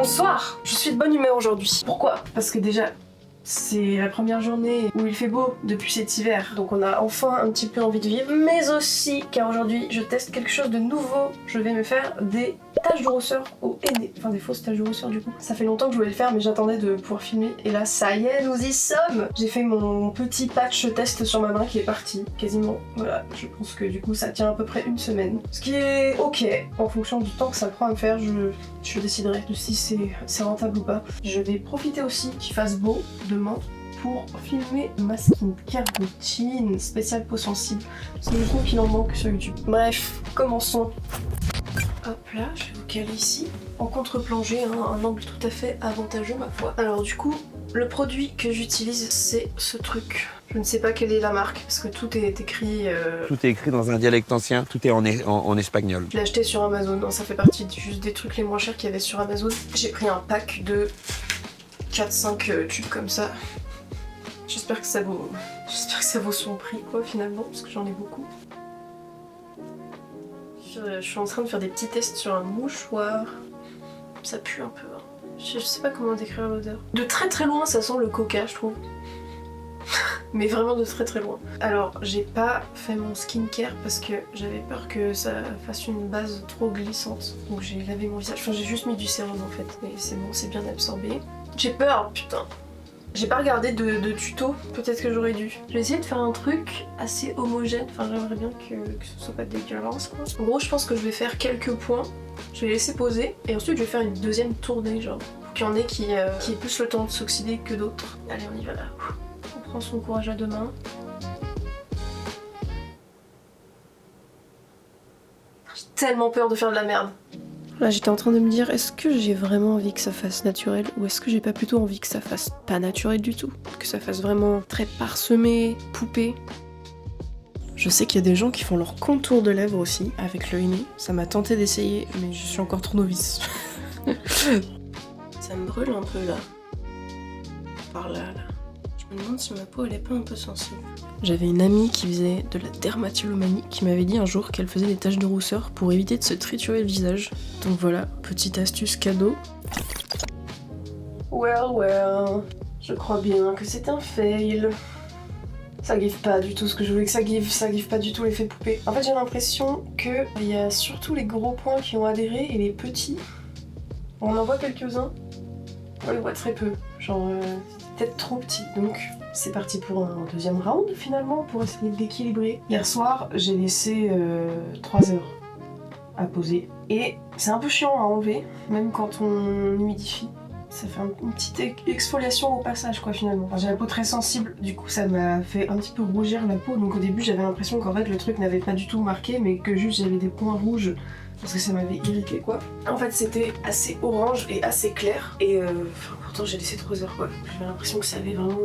Bonsoir, je suis de bonne humeur aujourd'hui. Pourquoi? Parce que déjà, c'est la première journée où il fait beau depuis cet hiver, donc on a enfin un petit peu envie de vivre, mais aussi car aujourd'hui je teste quelque chose de nouveau. Je vais me faire des taches de rousseur au henné, enfin des fausses taches de rousseur du coup. Ça fait longtemps que je voulais le faire mais j'attendais de pouvoir filmer et là ça y est, nous y sommes. J'ai fait mon petit patch test sur ma main qui est parti, quasiment, voilà, je pense que du coup ça tient à peu près une semaine. Ce qui est ok, en fonction du temps que ça prend à me faire, je déciderai de si c'est rentable ou pas. Je vais profiter aussi qu'il fasse beau demain pour filmer ma skincare routine spéciale peau sensible parce que je trouve qu'il en manque sur YouTube. Bref, commençons. Hop là, je vais vous caler ici en contre-plongée, hein, un angle tout à fait avantageux ma foi. Alors du coup, le produit que j'utilise c'est ce truc. Je ne sais pas quelle est la marque parce que tout est écrit. Tout est écrit dans un dialecte ancien, tout est en espagnol. Je l'ai acheté sur Amazon, hein, ça fait partie juste des trucs les moins chers qu'il y avait sur Amazon. J'ai pris un pack de 4-5 tubes comme ça. J'espère que ça vaut son prix quoi finalement, parce que j'en ai beaucoup. Je suis en train de faire des petits tests sur un mouchoir. Ça pue un peu. Hein. Je sais pas comment décrire l'odeur. De très très loin ça sent le coca je trouve. Mais vraiment de très très loin. Alors j'ai pas fait mon skincare parce que j'avais peur que ça fasse une base trop glissante. Donc j'ai lavé mon visage. Enfin j'ai juste mis du sérum en fait. Mais c'est bon, c'est bien absorbé. J'ai peur, putain. J'ai pas regardé de tuto, peut-être que j'aurais dû. Je vais essayer de faire un truc assez homogène, enfin j'aimerais bien que ce soit pas dégueulasse quoi. En gros je pense que je vais faire quelques points, je vais laisser poser et ensuite je vais faire une deuxième tournée genre. Pour qu'il y en ait qui aient plus le temps de s'oxyder que d'autres. Allez on y va là. On prend son courage à deux mains. J'ai tellement peur de faire de la merde. Là j'étais en train de me dire, est-ce que j'ai vraiment envie que ça fasse naturel ou est-ce que j'ai pas plutôt envie que ça fasse pas naturel du tout? Que ça fasse vraiment très parsemé, poupée. Je sais qu'il y a des gens qui font leur contour de lèvres aussi avec le henné. Ça m'a tenté d'essayer mais je suis encore trop novice. Ça me brûle un peu là. Par là. Je me demande si ma peau elle est pas un peu sensible. J'avais une amie qui faisait de la dermatillomanie qui m'avait dit un jour qu'elle faisait des taches de rousseur pour éviter de se triturer le visage. Donc voilà, petite astuce cadeau. Well, je crois bien que c'est un fail. Ça give pas du tout ce que je voulais que ça give pas du tout l'effet poupée. En fait j'ai l'impression qu'il y a surtout les gros points qui ont adhéré et les petits. On en voit quelques-uns, on les voit très peu. Genre c'est peut-être trop petit donc... C'est parti pour un deuxième round finalement pour essayer d'équilibrer. Hier soir j'ai laissé 3 heures à poser et c'est un peu chiant à enlever même quand on humidifie. Ça fait une petite exfoliation au passage quoi finalement. Enfin, j'ai la peau très sensible du coup ça m'a fait un petit peu rougir la peau donc au début j'avais l'impression qu'en fait le truc n'avait pas du tout marqué mais que juste j'avais des points rouges parce que ça m'avait irrité quoi. En fait c'était assez orange et assez clair et pourtant j'ai laissé 3 heures quoi. J'avais l'impression que ça avait vraiment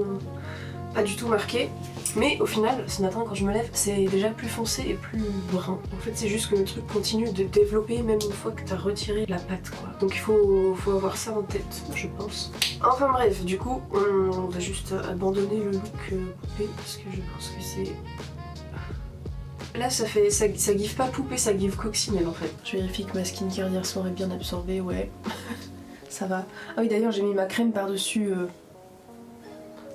pas du tout marqué. Mais au final ce matin quand je me lève c'est déjà plus foncé et plus brun. En fait c'est juste que le truc continue de développer même une fois que t'as retiré la pâte quoi. Donc il faut avoir ça en tête je pense. Enfin bref du coup on va juste abandonner le look poupée parce que je pense que c'est... Là ça give pas poupée, ça give coccinelle en fait. Je vérifie que ma skincare d'hier soir est bien absorbée, ouais. Ça va. Ah oui d'ailleurs j'ai mis ma crème par dessus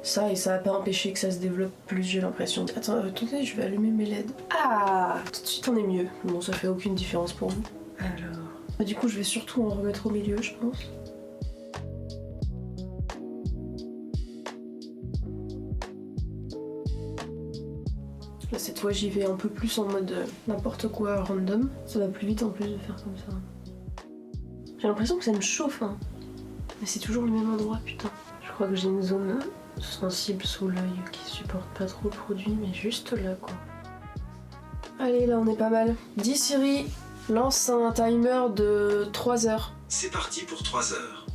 ça et ça a pas empêché que ça se développe plus j'ai l'impression. Attendez je vais allumer mes LED. Ah tout de suite on est mieux. Bon ça fait aucune différence pour vous. Alors... Du coup je vais surtout en remettre au milieu je pense. Là cette fois j'y vais un peu plus en mode n'importe quoi random. Ça va plus vite en plus de faire comme ça. J'ai l'impression que ça me chauffe hein. Mais c'est toujours le même endroit putain. Je crois que j'ai une zone sensible sous l'œil qui supporte pas trop le produit mais juste là quoi. Allez là on est pas mal. Dis Siri, lance un timer de 3 heures. C'est parti pour 3 heures.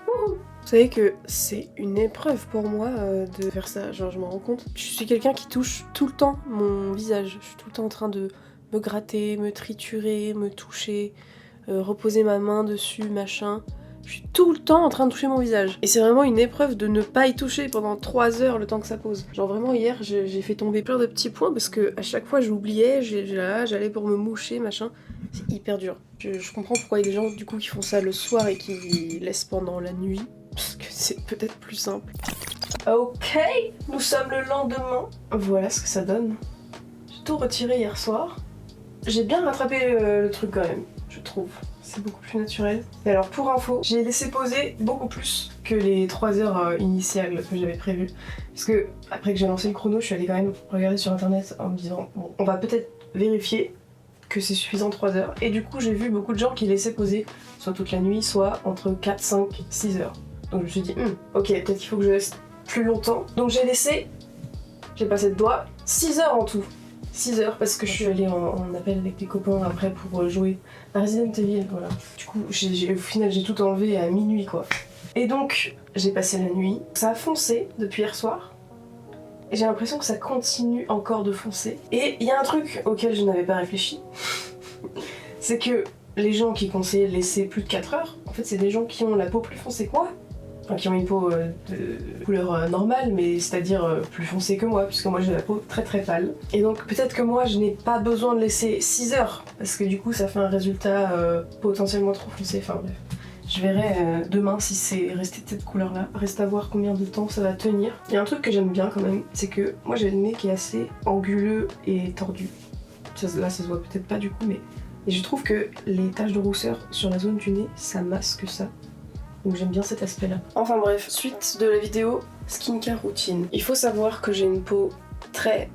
Wouhou. Vous savez que c'est une épreuve pour moi de faire ça, genre je m'en rends compte. Je suis quelqu'un qui touche tout le temps mon visage. Je suis tout le temps en train de me gratter, me triturer, me toucher, reposer ma main dessus, machin. je suis tout le temps en train de toucher mon visage. Et c'est vraiment une épreuve de ne pas y toucher pendant 3 heures le temps que ça pose. Genre vraiment hier j'ai fait tomber plein de petits points parce que à chaque fois j'oubliais, j'allais pour me moucher, machin. C'est hyper dur. Je comprends pourquoi il y a des gens du coup qui font ça le soir et qui laissent pendant la nuit. Parce que c'est peut-être plus simple. Ok, nous sommes le lendemain. Voilà ce que ça donne. J'ai tout retiré hier soir. J'ai bien rattrapé le truc quand même, je trouve. C'est beaucoup plus naturel. Et alors pour info, j'ai laissé poser beaucoup plus que les 3 heures initiales que j'avais prévues. Parce que après que j'ai lancé le chrono, je suis allée quand même regarder sur internet en me disant bon, on va peut-être vérifier que c'est suffisant 3 heures. Et du coup j'ai vu beaucoup de gens qui laissaient poser soit toute la nuit, soit entre 4, 5, 6 heures. Donc je me suis dit ok, peut-être qu'il faut que je reste plus longtemps. Donc j'ai passé de doigts 6 heures en tout. 6 heures parce que je suis allée en appel avec des copains après pour jouer à Resident Evil, voilà. Du coup, au final, j'ai tout enlevé à minuit, quoi. Et donc, j'ai passé la nuit. Ça a foncé depuis hier soir. Et j'ai l'impression que ça continue encore de foncer. Et il y a un truc auquel je n'avais pas réfléchi. C'est que les gens qui conseillent de laisser plus de 4 heures, en fait, c'est des gens qui ont la peau plus foncée que moi. Enfin, qui ont une peau de couleur normale, mais c'est-à-dire plus foncée que moi, puisque moi j'ai la peau très très pâle. Et donc peut-être que moi je n'ai pas besoin de laisser 6 heures, parce que du coup ça fait un résultat potentiellement trop foncé, enfin bref. Je verrai demain si c'est resté de cette couleur-là. Reste à voir combien de temps ça va tenir. Il y a un truc que j'aime bien quand même, c'est que moi j'ai le nez qui est assez anguleux et tordu. Là ça se voit peut-être pas du coup, mais... Et je trouve que les taches de rousseur sur la zone du nez, ça masque ça. Donc j'aime bien cet aspect-là. Enfin bref, suite de la vidéo skincare routine. Il faut savoir que j'ai une peau très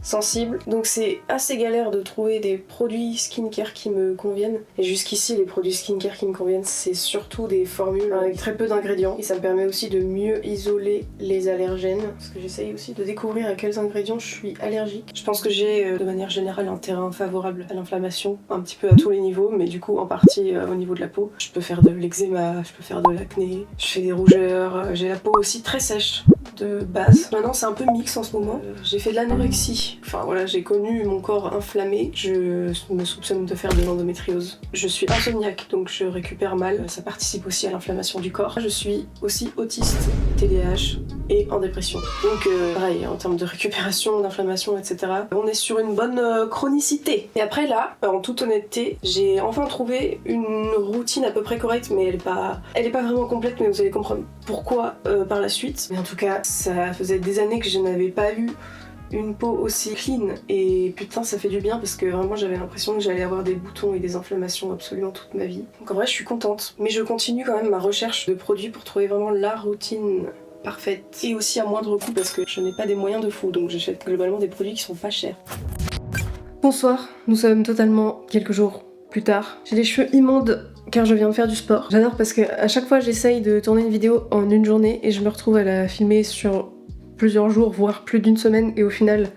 sensible, donc c'est assez galère de trouver des produits skincare qui me conviennent. Et jusqu'ici, les produits skincare qui me conviennent, c'est surtout des formules avec très peu d'ingrédients. Et ça me permet aussi de mieux isoler les allergènes, parce que j'essaye aussi de découvrir à quels ingrédients je suis allergique. Je pense que j'ai de manière générale un terrain favorable à l'inflammation, un petit peu à tous les niveaux, mais du coup en partie au niveau de la peau. Je peux faire de l'eczéma, je peux faire de l'acné, je fais des rougeurs, j'ai la peau aussi très sèche de base. Maintenant c'est un peu mix en ce moment. J'ai fait de l'anorexie. Enfin voilà, j'ai connu mon corps inflammé. Je me soupçonne de faire de l'endométriose. Je suis insomniaque, donc je récupère mal. Ça participe aussi à l'inflammation du corps. Je suis aussi autiste, TDAH et en dépression. Donc pareil, en termes de récupération, d'inflammation, etc. On est sur une bonne chronicité. Et après là, en toute honnêteté, j'ai enfin trouvé une routine à peu près correcte, mais elle est pas vraiment complète, mais vous allez comprendre pourquoi par la suite. Mais en tout cas, ça faisait des années que je n'avais pas eu une peau aussi clean et putain ça fait du bien parce que vraiment j'avais l'impression que j'allais avoir des boutons et des inflammations absolument toute ma vie. Donc en vrai je suis contente, mais je continue quand même ma recherche de produits pour trouver vraiment la routine parfaite et aussi à moindre coût parce que je n'ai pas des moyens de fou, donc j'achète globalement des produits qui sont pas chers. Bonsoir, nous sommes totalement quelques jours plus tard. J'ai les cheveux immondes car je viens de faire du sport. J'adore parce que à chaque fois j'essaye de tourner une vidéo en une journée et je me retrouve à la filmer sur plusieurs jours, voire plus d'une semaine, et au final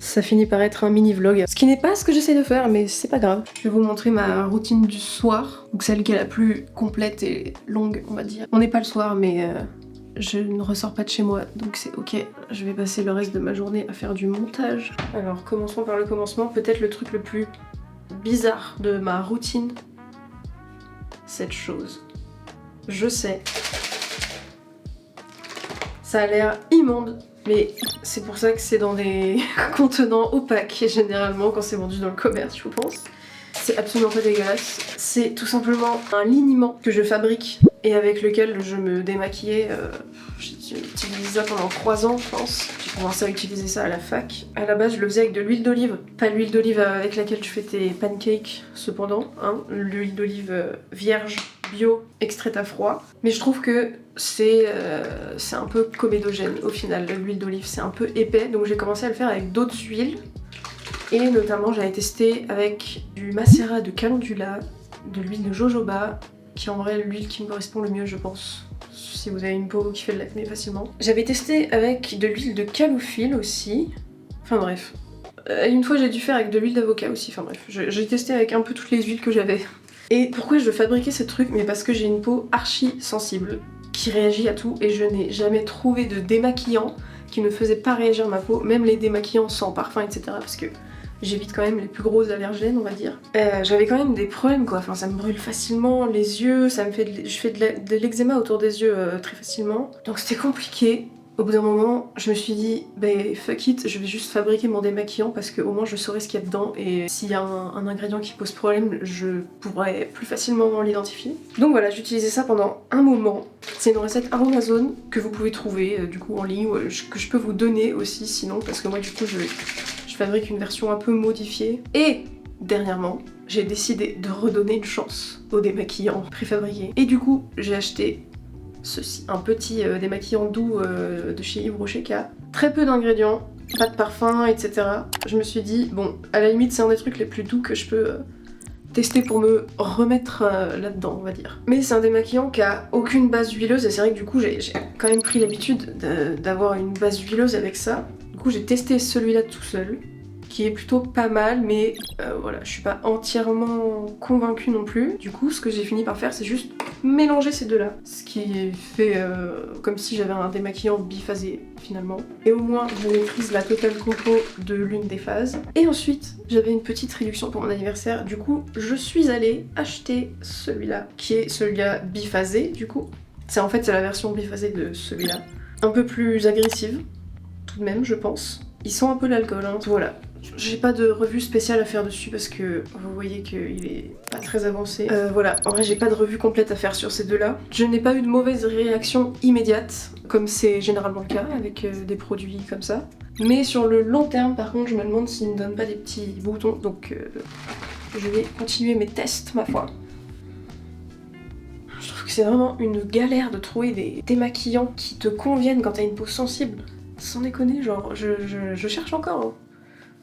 ça finit par être un mini vlog. Ce qui n'est pas ce que j'essaie de faire, mais c'est pas grave. Je vais vous montrer ma routine du soir, donc celle qui est la plus complète et longue on va dire. On n'est pas le soir mais je ne ressors pas de chez moi, donc c'est ok. Je vais passer le reste de ma journée à faire du montage. Alors commençons par le commencement, peut-être le truc le plus bizarre de ma routine. Cette chose. Je sais. Ça a l'air immonde, mais c'est pour ça que c'est dans des contenants opaques, généralement, quand c'est vendu dans le commerce, je pense. C'est absolument pas dégueulasse. C'est tout simplement un liniment que je fabrique et avec lequel je me démaquillais. J'ai utilisé ça pendant 3 ans, je pense. J'ai commencé à utiliser ça à la fac. À la base, je le faisais avec de l'huile d'olive. Pas l'huile d'olive avec laquelle tu fais tes pancakes, cependant. Hein. L'huile d'olive vierge, bio, extraite à froid. Mais je trouve que c'est un peu comédogène au final. L'huile d'olive, c'est un peu épais. Donc j'ai commencé à le faire avec d'autres huiles. Et notamment, j'avais testé avec du macérat de calendula, de l'huile de jojoba, qui est en vrai l'huile qui me correspond le mieux, je pense. Si vous avez une peau qui fait de l'acné facilement. J'avais testé avec de l'huile de calophylle aussi. Enfin bref. Une fois j'ai dû faire avec de l'huile d'avocat aussi. Enfin bref. J'ai testé avec un peu toutes les huiles que j'avais. Et pourquoi je fabriquais ce truc? Mais parce que j'ai une peau archi sensible qui réagit à tout et je n'ai jamais trouvé de démaquillant qui ne faisait pas réagir ma peau, même les démaquillants sans parfum, etc. Parce que j'évite quand même les plus gros allergènes, on va dire. J'avais quand même des problèmes quoi, enfin ça me brûle facilement les yeux, je fais de l'eczéma autour des yeux très facilement. Donc c'était compliqué. Au bout d'un moment, je me suis dit, fuck it, je vais juste fabriquer mon démaquillant parce qu'au moins je saurai ce qu'il y a dedans et s'il y a un ingrédient qui pose problème, je pourrais plus facilement l'identifier. Donc voilà, j'ai utilisé ça pendant un moment. C'est une recette Aromazone que vous pouvez trouver du coup en ligne, que je peux vous donner aussi sinon, parce que moi du coup je fabrique une version un peu modifiée. Et dernièrement, j'ai décidé de redonner une chance au démaquillant préfabriqué. Et du coup, j'ai acheté ceci, un petit démaquillant doux de chez Yves Rocher qui a très peu d'ingrédients, pas de parfum, etc. Je me suis dit, bon, à la limite c'est un des trucs les plus doux que je peux tester pour me remettre là-dedans, on va dire. Mais c'est un démaquillant qui a aucune base huileuse et c'est vrai que du coup j'ai quand même pris l'habitude d'avoir une base huileuse avec ça. Du coup j'ai testé celui-là tout seul, qui est plutôt pas mal, mais voilà, je suis pas entièrement convaincue non plus. Du coup, ce que j'ai fini par faire, c'est juste mélanger ces deux-là. Ce qui fait comme si j'avais un démaquillant biphasé, finalement. Et au moins, je maîtrise la totale compo de l'une des phases. Et ensuite, j'avais une petite réduction pour mon anniversaire. Du coup, je suis allée acheter celui-là, qui est celui-là biphasé, du coup. C'est la version biphasée de celui-là. Un peu plus agressive, tout de même, je pense. Il sent un peu l'alcool, hein. Voilà. J'ai pas de revue spéciale à faire dessus parce que vous voyez qu'il est pas très avancé. Voilà, en vrai j'ai pas de revue complète à faire sur ces deux-là. Je n'ai pas eu de mauvaise réaction immédiate, comme c'est généralement le cas avec des produits comme ça. Mais sur le long terme, par contre, je me demande s'ils ne donnent pas des petits boutons, donc je vais continuer mes tests, ma foi. Je trouve que c'est vraiment une galère de trouver des démaquillants qui te conviennent quand t'as une peau sensible. Sans déconner, genre, je cherche encore, hein.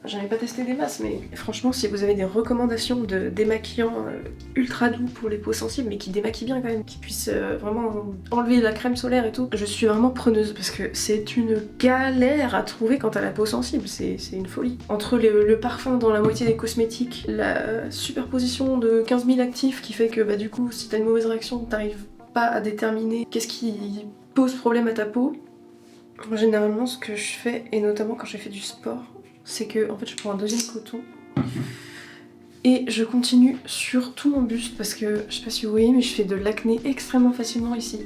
J'en ai pas testé des masses, mais franchement, si vous avez des recommandations de démaquillants ultra doux pour les peaux sensibles, mais qui démaquillent bien quand même, qui puissent vraiment enlever la crème solaire et tout, je suis vraiment preneuse parce que c'est une galère à trouver quand t'as la peau sensible, c'est une folie. Entre le parfum dans la moitié des cosmétiques, la superposition de 15 000 actifs qui fait que bah du coup, si t'as une mauvaise réaction, t'arrives pas à déterminer qu'est-ce qui pose problème à ta peau. Généralement, ce que je fais, et notamment quand j'ai fait du sport, c'est que en fait je prends un deuxième coton et je continue sur tout mon buste parce que je sais pas si vous voyez mais je fais de l'acné extrêmement facilement ici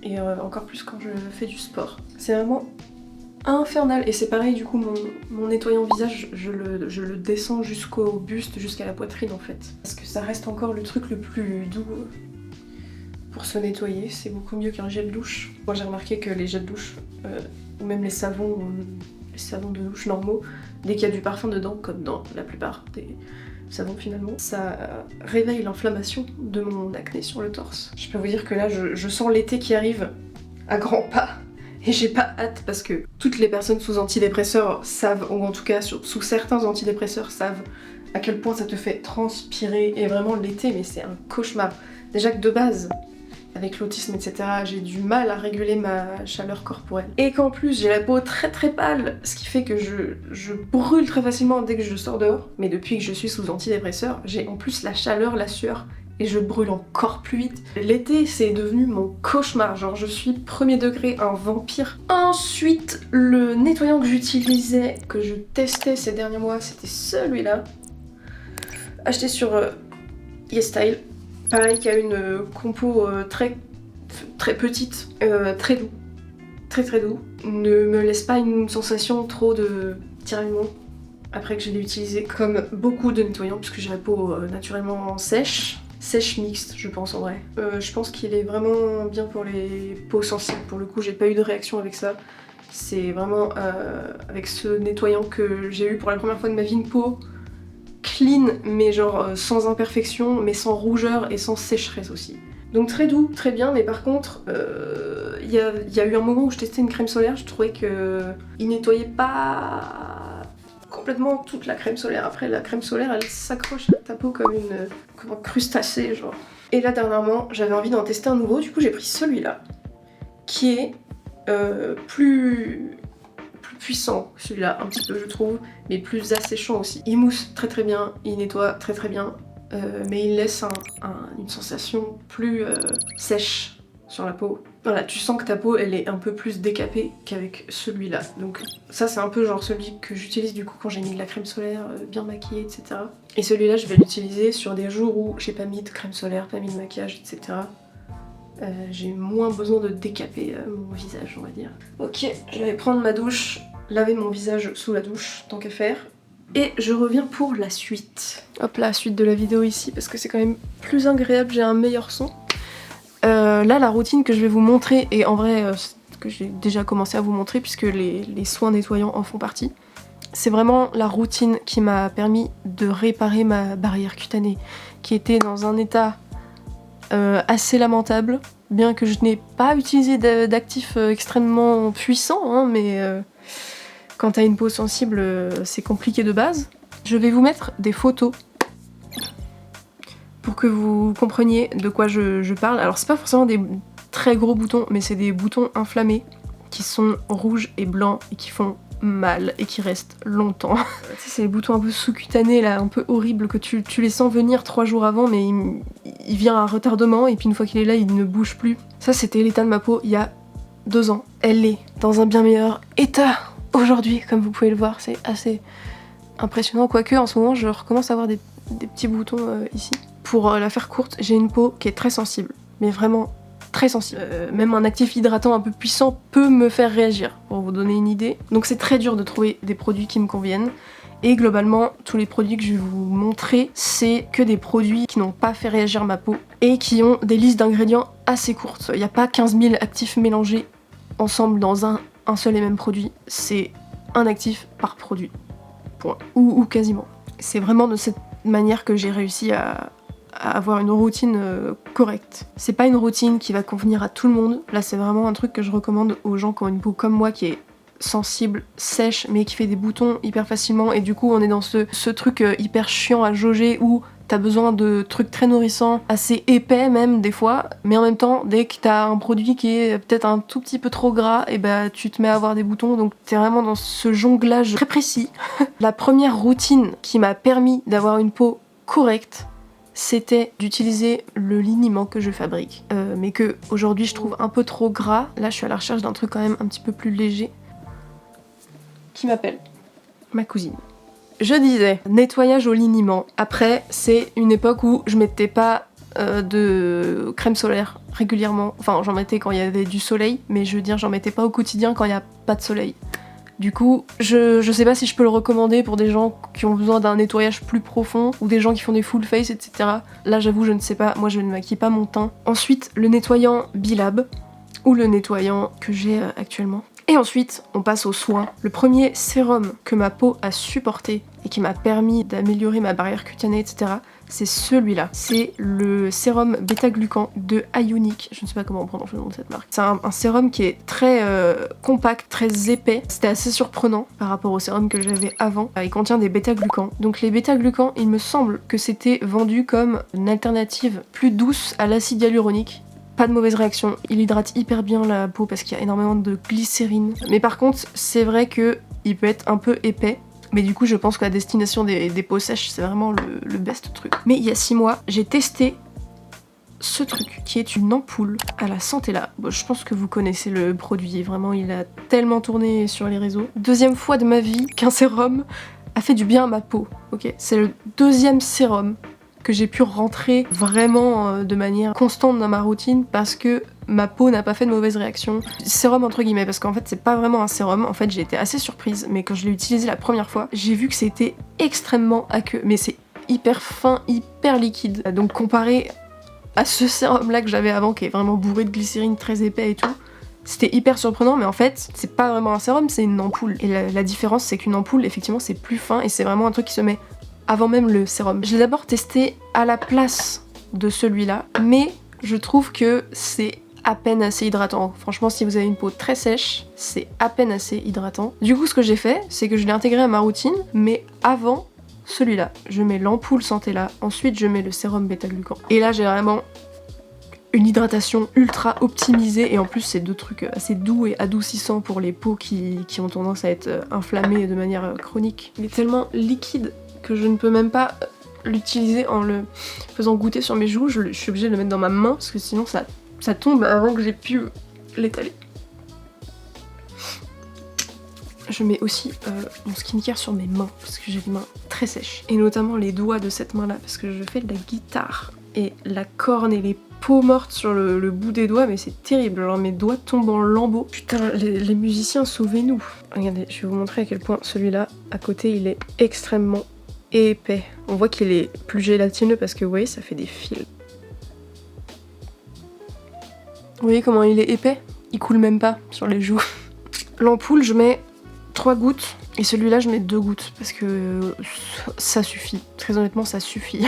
et encore plus quand je fais du sport. C'est vraiment infernal et c'est pareil du coup mon nettoyant visage je le descends jusqu'au buste, jusqu'à la poitrine en fait parce que ça reste encore le truc le plus doux pour se nettoyer, c'est beaucoup mieux qu'un gel douche. Moi j'ai remarqué que les gels douche ou même les savons de douche normaux, dès qu'il y a du parfum dedans, comme dans la plupart des savons finalement, ça réveille l'inflammation de mon acné sur le torse. Je peux vous dire que là, je sens l'été qui arrive à grands pas, et j'ai pas hâte parce que toutes les personnes sous antidépresseurs savent, ou en tout cas sous certains antidépresseurs savent à quel point ça te fait transpirer, et vraiment l'été, mais c'est un cauchemar. Déjà que de base, avec l'autisme, etc., j'ai du mal à réguler ma chaleur corporelle. Et qu'en plus, j'ai la peau très très pâle, ce qui fait que je brûle très facilement dès que je sors dehors. Mais depuis que je suis sous antidépresseur, j'ai en plus la chaleur, la sueur, et je brûle encore plus vite. L'été, c'est devenu mon cauchemar, genre je suis premier degré, un vampire. Ensuite, le nettoyant que j'utilisais, que je testais ces derniers mois, c'était celui-là. Acheté sur YesStyle. Pareil, qui a une compo très petite, très doux, très doux. Ne me laisse pas une sensation trop de tiraillement après que je l'ai utilisé, comme beaucoup de nettoyants, puisque j'ai la peau naturellement sèche mixte, je pense en vrai. Je pense qu'il est vraiment bien pour les peaux sensibles. Pour le coup, j'ai pas eu de réaction avec ça. C'est vraiment avec ce nettoyant que j'ai eu pour la première fois de ma vie une peau clean, mais genre sans imperfection, mais sans rougeur et sans sécheresse aussi. Donc très doux, très bien, mais par contre, il y a eu un moment où je testais une crème solaire, je trouvais qu'il nettoyait pas complètement toute la crème solaire. Après, la crème solaire, elle s'accroche à ta peau comme un crustacé, genre. Et là, dernièrement, j'avais envie d'en tester un nouveau, du coup j'ai pris celui-là, qui est plus puissant, celui-là, un petit peu je trouve, mais plus asséchant aussi. Il mousse très très bien, il nettoie très très bien, mais il laisse une sensation plus sèche sur la peau. Voilà, tu sens que ta peau elle est un peu plus décapée qu'avec celui-là. Donc ça c'est un peu genre celui que j'utilise du coup quand j'ai mis de la crème solaire, bien maquillée, etc. Et celui-là je vais l'utiliser sur des jours où j'ai pas mis de crème solaire, pas mis de maquillage, etc. J'ai moins besoin de décaper mon visage, on va dire. Ok, je vais prendre ma douche, laver mon visage sous la douche, tant qu'à faire. Et je reviens pour la suite. Hop là, suite de la vidéo ici, parce que c'est quand même plus agréable, j'ai un meilleur son. Là, la routine que je vais vous montrer, et en vrai, que j'ai déjà commencé à vous montrer, puisque les soins nettoyants en font partie, c'est vraiment la routine qui m'a permis de réparer ma barrière cutanée, qui était dans un état assez lamentable, bien que je n'ai pas utilisé d'actifs extrêmement puissants, hein, mais quand t'as une peau sensible, c'est compliqué de base. Je vais vous mettre des photos pour que vous compreniez de quoi je parle. Alors c'est pas forcément des très gros boutons, mais c'est des boutons inflammés qui sont rouges et blancs et qui font mal et qui restent longtemps. C'est les boutons un peu sous-cutanés là, un peu horribles, que tu les sens venir 3 jours avant, mais il vient à retardement et puis une fois qu'il est là, il ne bouge plus. Ça c'était l'état de ma peau il y a 2 ans. Elle est dans un bien meilleur état aujourd'hui, comme vous pouvez le voir, c'est assez impressionnant. Quoique en ce moment je recommence à avoir des petits boutons ici. Pour la faire courte, j'ai une peau qui est très sensible, mais vraiment très sensible. Même un actif hydratant un peu puissant peut me faire réagir, pour vous donner une idée. Donc c'est très dur de trouver des produits qui me conviennent. Et globalement, tous les produits que je vais vous montrer, c'est que des produits qui n'ont pas fait réagir ma peau et qui ont des listes d'ingrédients assez courtes. Il n'y a pas 15 000 actifs mélangés ensemble dans un seul et même produit. C'est un actif par produit. Point. Ou quasiment. C'est vraiment de cette manière que j'ai réussi à avoir une routine correcte. C'est pas une routine qui va convenir à tout le monde. Là, c'est vraiment un truc que je recommande aux gens qui ont une peau comme moi, qui est sensible, sèche, mais qui fait des boutons hyper facilement. Et du coup, on est dans ce truc hyper chiant à jauger où t'as besoin de trucs très nourrissants, assez épais même des fois, mais en même temps, dès que t'as un produit qui est peut-être un tout petit peu trop gras, et bah tu te mets à avoir des boutons, donc t'es vraiment dans ce jonglage très précis. La première routine qui m'a permis d'avoir une peau correcte, c'était d'utiliser le liniment que je fabrique, mais que aujourd'hui je trouve un peu trop gras. Là je suis à la recherche d'un truc quand même un petit peu plus léger. Qui m'appelle ma cousine. Je disais, nettoyage au liniment. Après, c'est une époque où je mettais pas de crème solaire régulièrement. Enfin, j'en mettais quand il y avait du soleil, mais je veux dire, j'en mettais pas au quotidien quand il y a pas de soleil. Du coup, je sais pas si je peux le recommander pour des gens qui ont besoin d'un nettoyage plus profond ou des gens qui font des full face, etc. Là, j'avoue, je ne sais pas. Moi, je ne maquille pas mon teint. Ensuite, le nettoyant Bilab ou le nettoyant que j'ai actuellement. Et ensuite, on passe aux soins. Le premier sérum que ma peau a supporté et qui m'a permis d'améliorer ma barrière cutanée, etc., c'est celui-là. C'est le sérum bêta-glucan de Ionic. Je ne sais pas comment on prononce le nom de cette marque. C'est un sérum qui est très compact, très épais. C'était assez surprenant par rapport au sérum que j'avais avant. Il contient des bêta-glucans. Donc les bêta-glucans, il me semble que c'était vendu comme une alternative plus douce à l'acide hyaluronique. Pas de mauvaise réaction, il hydrate hyper bien la peau parce qu'il y a énormément de glycérine. Mais par contre, c'est vrai qu'il peut être un peu épais. Mais du coup, je pense que la destination des peaux sèches, c'est vraiment le best truc. Mais il y a 6 mois, j'ai testé ce truc, qui est une ampoule à la Santella. Bon, je pense que vous connaissez le produit, vraiment, il a tellement tourné sur les réseaux. Deuxième fois de ma vie qu'un sérum a fait du bien à ma peau, ok ? C'est le deuxième sérum que j'ai pu rentrer vraiment de manière constante dans ma routine parce que ma peau n'a pas fait de mauvaise réaction. Sérum entre guillemets, parce qu'en fait c'est pas vraiment un sérum, en fait j'ai été assez surprise, mais quand je l'ai utilisé la première fois, j'ai vu que c'était extrêmement aqueux, mais c'est hyper fin, hyper liquide. Donc comparé à ce sérum là que j'avais avant, qui est vraiment bourré de glycérine, très épais et tout, c'était hyper surprenant, mais en fait c'est pas vraiment un sérum, c'est une ampoule. Et la différence c'est qu'une ampoule effectivement c'est plus fin et c'est vraiment un truc qui se met avant même le sérum. Je l'ai d'abord testé à la place de celui-là, mais je trouve que c'est à peine assez hydratant. Franchement, si vous avez une peau très sèche, c'est à peine assez hydratant. Du coup, ce que j'ai fait, c'est que je l'ai intégré à ma routine, mais avant celui-là. Je mets l'ampoule Santella, ensuite je mets le sérum bêta-glucan. Et là, j'ai vraiment une hydratation ultra optimisée, et en plus c'est 2 trucs assez doux et adoucissants pour les peaux qui ont tendance à être inflammées de manière chronique. Il est tellement liquide que je ne peux même pas l'utiliser en le faisant goûter sur mes joues. Je suis obligée de le mettre dans ma main parce que sinon ça tombe avant que j'ai pu l'étaler. Je mets aussi mon skincare sur mes mains parce que j'ai les mains très sèches. Et notamment les doigts de cette main là parce que je fais de la guitare. Et la corne et les peaux mortes sur le bout des doigts, mais c'est terrible, genre mes doigts tombent en lambeaux. Putain, les musiciens, sauvez-nous. Regardez, je vais vous montrer à quel point celui-là, à côté, il est extrêmement épais. On voit qu'il est plus gélatineux parce que vous voyez, ça fait des fils. Vous voyez comment il est épais? Il coule même pas sur les joues. L'ampoule, je mets 3 gouttes et celui-là, je mets 2 gouttes parce que ça suffit. Très honnêtement, ça suffit.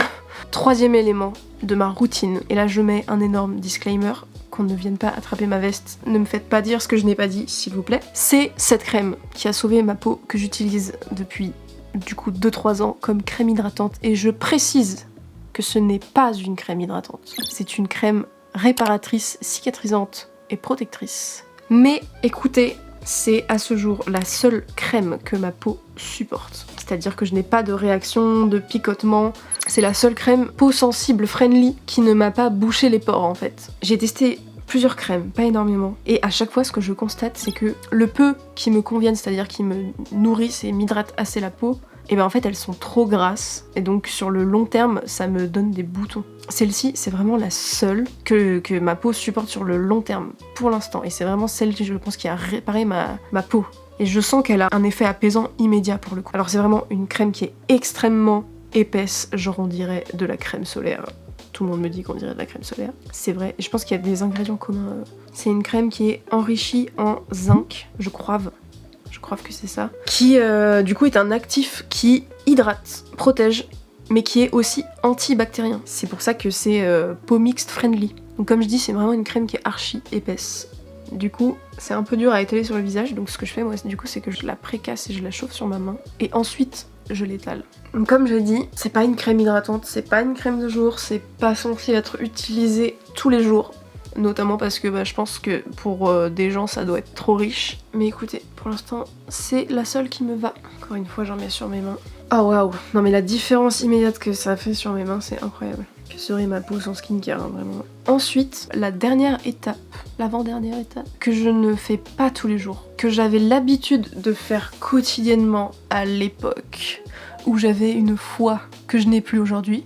Troisième élément de ma routine, et là je mets un énorme disclaimer, qu'on ne vienne pas attraper ma veste, ne me faites pas dire ce que je n'ai pas dit s'il vous plaît. C'est cette crème qui a sauvé ma peau que j'utilise depuis du coup 2-3 ans comme crème hydratante, et je précise que ce n'est pas une crème hydratante, c'est une crème réparatrice, cicatrisante et protectrice. Mais écoutez, c'est à ce jour la seule crème que ma peau supporte. C'est-à-dire que je n'ai pas de réaction, de picotement. C'est la seule crème peau sensible friendly qui ne m'a pas bouché les pores en fait. J'ai testé plusieurs crèmes, pas énormément. Et à chaque fois, ce que je constate, c'est que le peu qui me conviennent, c'est-à-dire qui me nourrissent et m'hydratent assez la peau, et ben en fait elles sont trop grasses. Et donc sur le long terme, ça me donne des boutons. Celle-ci, c'est vraiment la seule que ma peau supporte sur le long terme, pour l'instant. Et c'est vraiment celle que je pense qui a réparé ma peau. Et je sens qu'elle a un effet apaisant immédiat pour le coup. Alors c'est vraiment une crème qui est extrêmement épaisse, genre on dirait de la crème solaire. Tout le monde me dit qu'on dirait de la crème solaire. C'est vrai, et je pense qu'il y a des ingrédients communs. C'est une crème qui est enrichie en zinc, je crois que c'est ça. Qui du coup est un actif qui hydrate, protège, mais qui est aussi antibactérien. C'est pour ça que c'est peau mixte friendly. Donc comme je dis, c'est vraiment une crème qui est archi épaisse. Du coup, c'est un peu dur à étaler sur le visage, donc ce que je fais moi, du coup, c'est que je la précasse et je la chauffe sur ma main. Et ensuite, je l'étale. Donc comme j'ai dit, c'est pas une crème hydratante, c'est pas une crème de jour, c'est pas censé être utilisé tous les jours. Notamment parce que je pense que pour des gens, ça doit être trop riche. Mais écoutez, pour l'instant, c'est la seule qui me va. Encore une fois, j'en mets sur mes mains. Oh waouh! Non mais la différence immédiate que ça fait sur mes mains, c'est incroyable. Que serait ma peau sans skincare, hein, vraiment. Ensuite, la dernière étape, l'avant-dernière étape, que je ne fais pas tous les jours, que j'avais l'habitude de faire quotidiennement à l'époque où j'avais une foi que je n'ai plus aujourd'hui.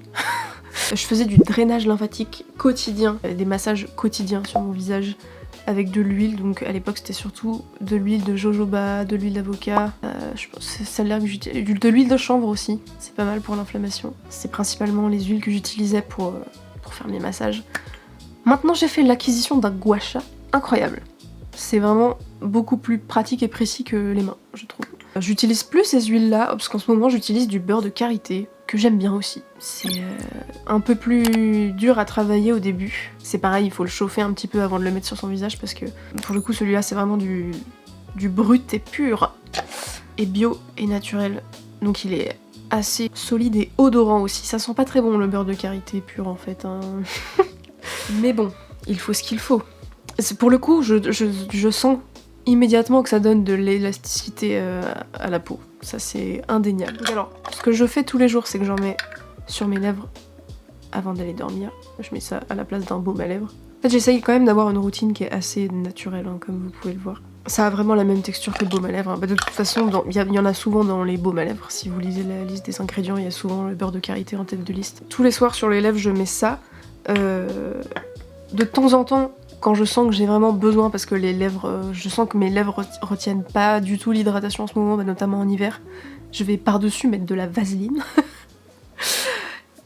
Je faisais du drainage lymphatique quotidien, des massages quotidiens sur mon visage avec de l'huile, donc à l'époque c'était surtout de l'huile de jojoba, de l'huile d'avocat, je pense que c'est celle-là que j'utilisais, de l'huile de chanvre aussi, c'est pas mal pour l'inflammation. C'est principalement les huiles que j'utilisais pour faire mes massages. Maintenant j'ai fait l'acquisition d'un gua sha, incroyable. C'est vraiment beaucoup plus pratique et précis que les mains, je trouve. J'utilise plus ces huiles-là, parce qu'en ce moment j'utilise du beurre de karité, que j'aime bien aussi. C'est un peu plus dur à travailler au début. C'est pareil, il faut le chauffer un petit peu avant de le mettre sur son visage, parce que pour le coup celui-là c'est vraiment du brut et pur, et bio et naturel. Donc il est assez solide et odorant aussi. Ça sent pas très bon le beurre de karité pur en fait, hein. Mais bon, il faut ce qu'il faut. Pour le coup, je sens immédiatement que ça donne de l'élasticité à la peau. Ça c'est indéniable. Donc alors, ce que je fais tous les jours, c'est que j'en mets sur mes lèvres avant d'aller dormir. Je mets ça à la place d'un baume à lèvres. En fait, j'essaye quand même d'avoir une routine qui est assez naturelle, hein, comme vous pouvez le voir. Ça a vraiment la même texture que le baume à lèvres. De toute façon, il y en a souvent dans les baumes à lèvres. Si vous lisez la liste des ingrédients, il y a souvent le beurre de karité en tête de liste. Tous les soirs sur les lèvres, je mets ça. De temps en temps, quand je sens que j'ai vraiment besoin, parce que les lèvres, je sens que mes lèvres retiennent pas du tout l'hydratation en ce moment, notamment en hiver, je vais par-dessus mettre de la vaseline.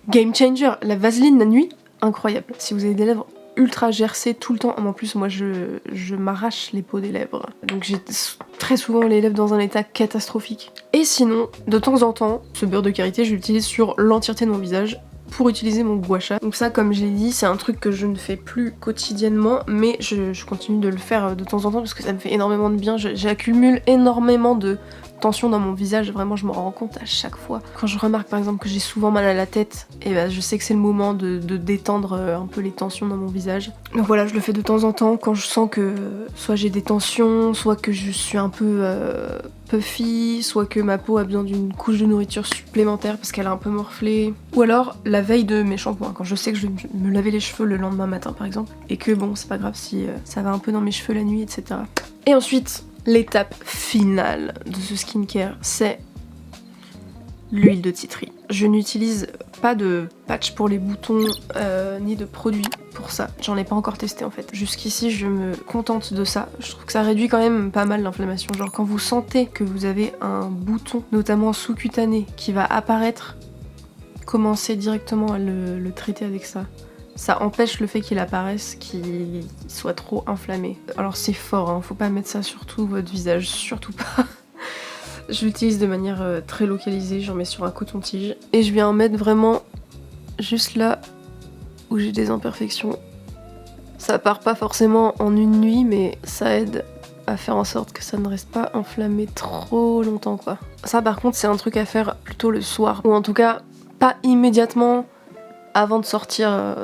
Game changer, la vaseline la nuit, incroyable. Si vous avez des lèvres ultra gercées tout le temps, en plus moi je m'arrache les peaux des lèvres, donc j'ai très souvent les lèvres dans un état catastrophique. Et sinon, de temps en temps, ce beurre de karité, je l'utilise sur l'entièreté de mon visage, pour utiliser mon gua sha. Donc ça, comme j'ai dit, c'est un truc que je ne fais plus quotidiennement, mais je continue de le faire de temps en temps parce que ça me fait énormément de bien. J'accumule énormément de tension dans mon visage, vraiment je me rends compte à chaque fois. Quand je remarque par exemple que j'ai souvent mal à la tête, et je sais que c'est le moment de détendre un peu les tensions dans mon visage. Donc voilà, je le fais de temps en temps quand je sens que soit j'ai des tensions, soit que je suis un peu puffy, soit que ma peau a besoin d'une couche de nourriture supplémentaire parce qu'elle a un peu morflé. Ou alors la veille de mes shampoings, quand je sais que je vais me laver les cheveux le lendemain matin par exemple, et que bon c'est pas grave si ça va un peu dans mes cheveux la nuit, etc. Et ensuite, l'étape finale de ce skincare, c'est l'huile de tea tree. Je n'utilise pas de patch pour les boutons ni de produit pour ça. J'en ai pas encore testé en fait. Jusqu'ici je me contente de ça. Je trouve que ça réduit quand même pas mal l'inflammation. Genre quand vous sentez que vous avez un bouton, notamment sous-cutané, qui va apparaître, commencez directement à le traiter avec ça. Ça empêche le fait qu'il apparaisse, qu'il soit trop inflammé. Alors c'est fort, hein, faut pas mettre ça sur tout votre visage, surtout pas. Je l'utilise de manière très localisée, j'en mets sur un coton-tige. Et je viens en mettre vraiment juste là où j'ai des imperfections. Ça part pas forcément en une nuit, mais ça aide à faire en sorte que ça ne reste pas enflammé trop longtemps quoi. Ça par contre c'est un truc à faire plutôt le soir, ou en tout cas pas immédiatement avant de sortir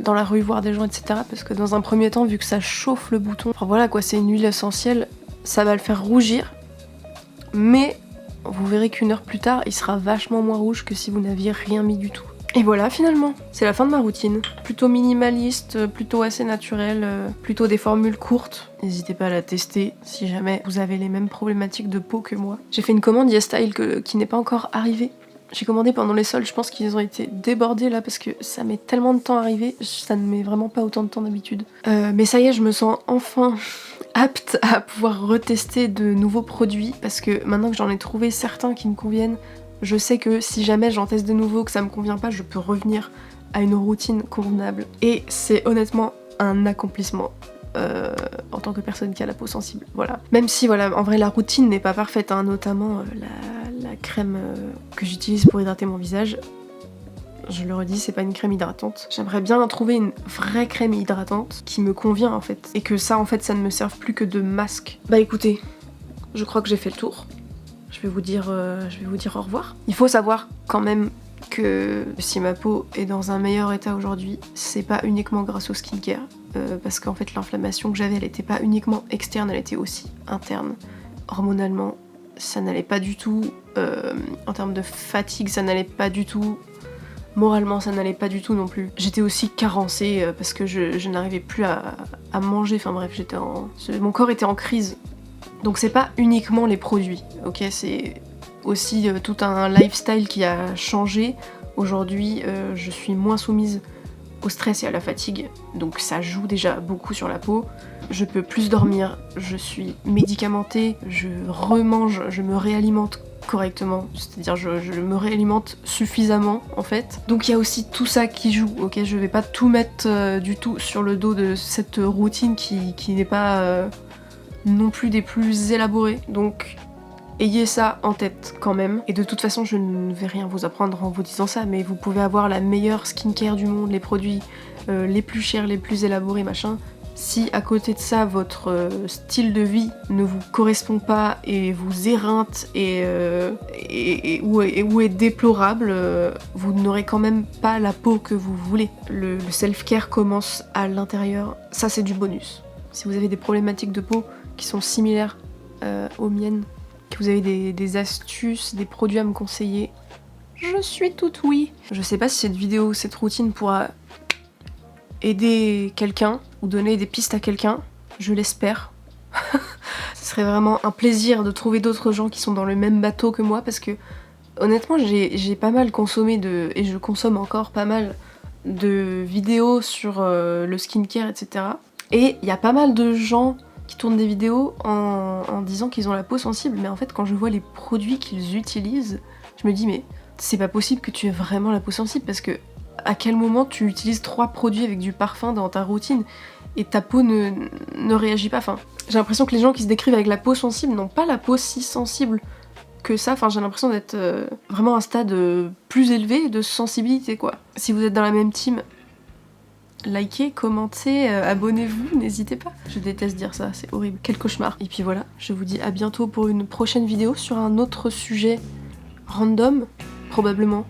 dans la rue voir des gens, etc. Parce que dans un premier temps, vu que ça chauffe le bouton, enfin voilà quoi, c'est une huile essentielle, ça va le faire rougir, mais vous verrez qu'une heure plus tard, il sera vachement moins rouge que si vous n'aviez rien mis du tout. Et voilà, finalement, c'est la fin de ma routine. Plutôt minimaliste, plutôt assez naturelle, plutôt des formules courtes. N'hésitez pas à la tester si jamais vous avez les mêmes problématiques de peau que moi. J'ai fait une commande YesStyle qui n'est pas encore arrivée. J'ai commandé pendant les soldes, je pense qu'ils ont été débordés là parce que ça met tellement de temps à arriver, ça ne met vraiment pas autant de temps d'habitude. Mais ça y est, je me sens enfin apte à pouvoir retester de nouveaux produits parce que maintenant que j'en ai trouvé certains qui me conviennent, je sais que si jamais j'en teste de nouveaux, que ça me convient pas, je peux revenir à une routine convenable. Et c'est honnêtement un accomplissement. En tant que personne qui a la peau sensible, voilà. Même si, voilà, en vrai, la routine n'est pas parfaite, hein, notamment la crème que j'utilise pour hydrater mon visage. Je le redis, c'est pas une crème hydratante. J'aimerais bien trouver une vraie crème hydratante qui me convient, en fait. Et que ça, en fait, ça ne me serve plus que de masque. Bah écoutez, je crois que j'ai fait le tour. Je vais vous dire au revoir. Il faut savoir quand même que si ma peau est dans un meilleur état aujourd'hui, c'est pas uniquement grâce au skincare. Parce qu'en fait l'inflammation que j'avais, elle était pas uniquement externe, elle était aussi interne. Hormonalement, ça n'allait pas du tout. En termes de fatigue, ça n'allait pas du tout. Moralement, ça n'allait pas du tout non plus. J'étais aussi carencée parce que je n'arrivais plus à manger. Enfin bref, mon corps était en crise. Donc c'est pas uniquement les produits, ok, c'est aussi tout un lifestyle qui a changé. Aujourd'hui, je suis moins soumise au stress et à la fatigue, donc ça joue déjà beaucoup sur la peau. Je peux plus dormir, je suis médicamentée, je remange, je me réalimente correctement, c'est-à-dire je me réalimente suffisamment en fait. Donc il y a aussi tout ça qui joue, ok, je vais pas tout mettre du tout sur le dos de cette routine qui n'est pas non plus des plus élaborés, donc ayez ça en tête quand même. Et de toute façon, je ne vais rien vous apprendre en vous disant ça, mais vous pouvez avoir la meilleure skincare du monde, les produits les plus chers, les plus élaborés, machin. Si à côté de ça, votre style de vie ne vous correspond pas et vous éreinte ou est déplorable, vous n'aurez quand même pas la peau que vous voulez. Le self-care commence à l'intérieur, ça c'est du bonus. Si vous avez des problématiques de peau qui sont similaires aux miennes, que vous avez des astuces, des produits à me conseiller, je suis toute oui. Je sais pas si cette vidéo, cette routine pourra aider quelqu'un ou donner des pistes à quelqu'un, je l'espère. Ce serait vraiment un plaisir de trouver d'autres gens qui sont dans le même bateau que moi parce que honnêtement j'ai pas mal consommé et je consomme encore pas mal de vidéos sur le skincare, etc. Et il y a pas mal de gens qui tournent des vidéos en disant qu'ils ont la peau sensible, mais en fait quand je vois les produits qu'ils utilisent, je me dis mais c'est pas possible que tu aies vraiment la peau sensible parce que à quel moment tu utilises 3 produits avec du parfum dans ta routine et ta peau ne réagit pas. Enfin, j'ai l'impression que les gens qui se décrivent avec la peau sensible n'ont pas la peau si sensible que ça. Enfin, j'ai l'impression d'être vraiment à un stade plus élevé de sensibilité quoi. Si vous êtes dans la même team, Likez, commentez, abonnez-vous, n'hésitez pas. Je déteste dire ça, c'est horrible. Quel cauchemar. Et puis voilà, je vous dis à bientôt pour une prochaine vidéo sur un autre sujet random, probablement.